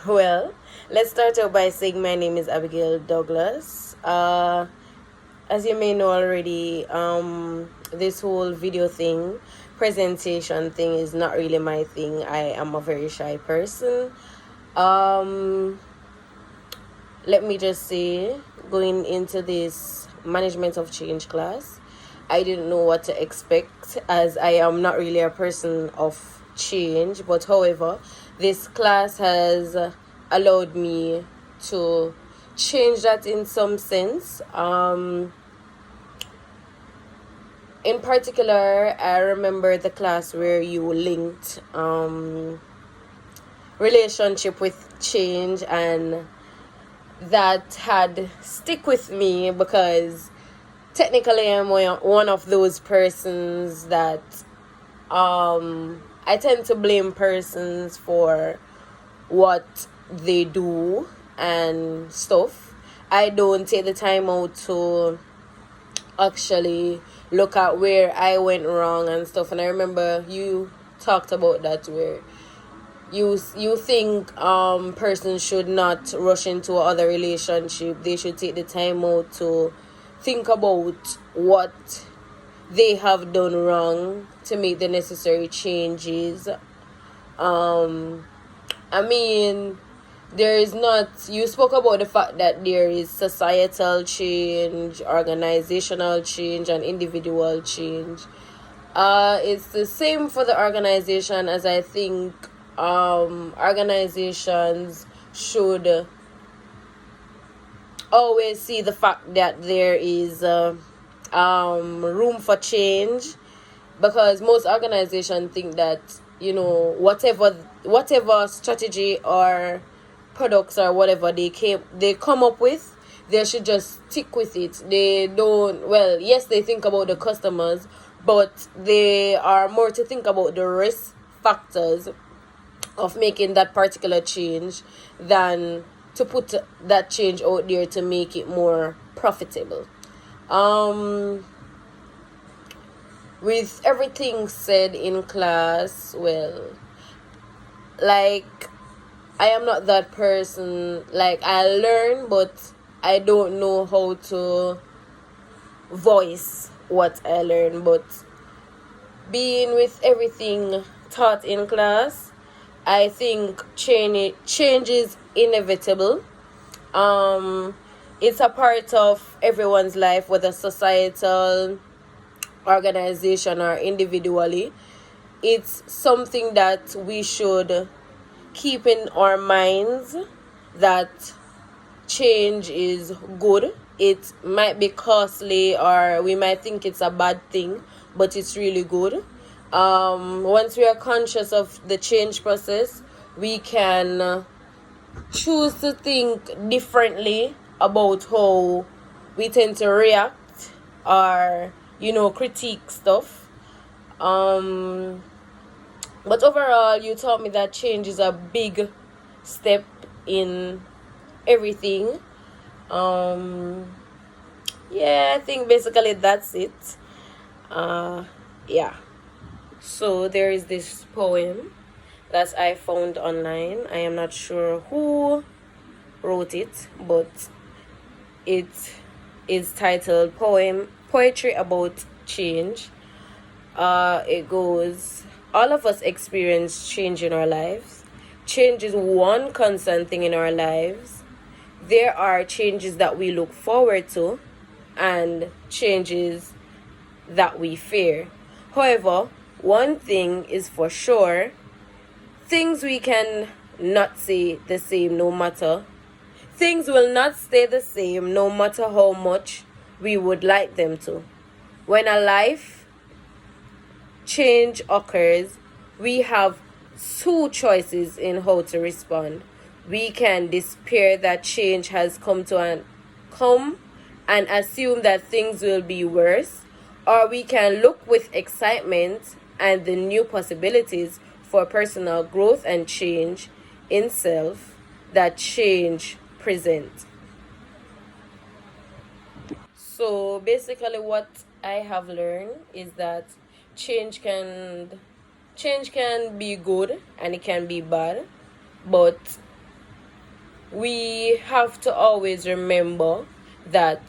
Well, let's start out by saying my name is Abigail Douglas. As you may know already, this whole video thing, presentation thing is not really my thing. I am a very shy person. Um, Let me just say, going into this management of change class, I didn't know what to expect as I am not really a person of change. But however, this class has allowed me to change that in some sense. In particular, I remember the class where you linked relationship with change, and that had stick with me because technically I'm one of those persons that I tend to blame persons for what they do and stuff. I don't take the time out to actually look at where I went wrong and stuff. And I remember you talked about that, where you think persons should not rush into other relationship. They should take the time out to think about what they have done wrong to make the necessary changes. I mean, there is not, you spoke about the fact that there is societal change, organizational change, and individual change. It's the same for the organization, as I think organizations should always see the fact that there is room for change, because most organizations think that, you know, whatever strategy or products or whatever they come up with, they should just stick with it. They don't, well, yes, they think about the customers, but they are more to think about the risk factors of making that particular change than to put that change out there to make it more profitable. With everything said in class, well, like, I am not that person. Like, I learn, but I don't know how to voice what I learn. But being with everything taught in class, I think change is inevitable. It's a part of everyone's life, whether societal, organization, or individually. It's something that we should keep in our minds, that change is good. It might be costly, or we might think it's a bad thing, but it's really good. Once we are conscious of the change process, we can choose to think differently about how we tend to react or, you know, critique stuff. But overall, you taught me that change is a big step in everything. Yeah, I think basically that's it. Yeah. So there is this poem that I found online. I am not sure who wrote it, but it is titled Poetry About Change. It goes, all of us experience change in our lives. Change is one constant thing in our lives. There are changes that we look forward to and changes that we fear. However, one thing is for sure, things we can not stay the same no matter. Things will not stay the same no matter how much we would like them to. When a life change occurs, we have two choices in how to respond. We can despair that change has come and assume that things will be worse, or we can look with excitement and the new possibilities for personal growth and change in self that change presents. So basically what I have learned is that change can be good and it can be bad, but we have to always remember that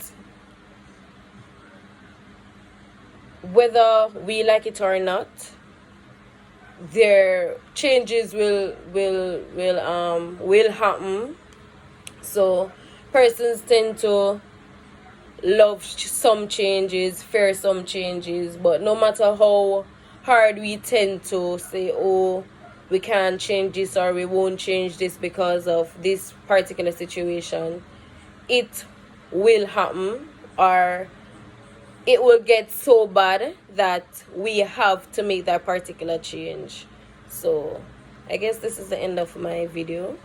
whether we like it or not, their changes will happen. So persons tend to love some changes, fear some changes, but no matter how hard we tend to say, oh, we can't change this or we won't change this because of this particular situation, it will happen, or it will get so bad that we have to make that particular change. So I guess this is the end of my video.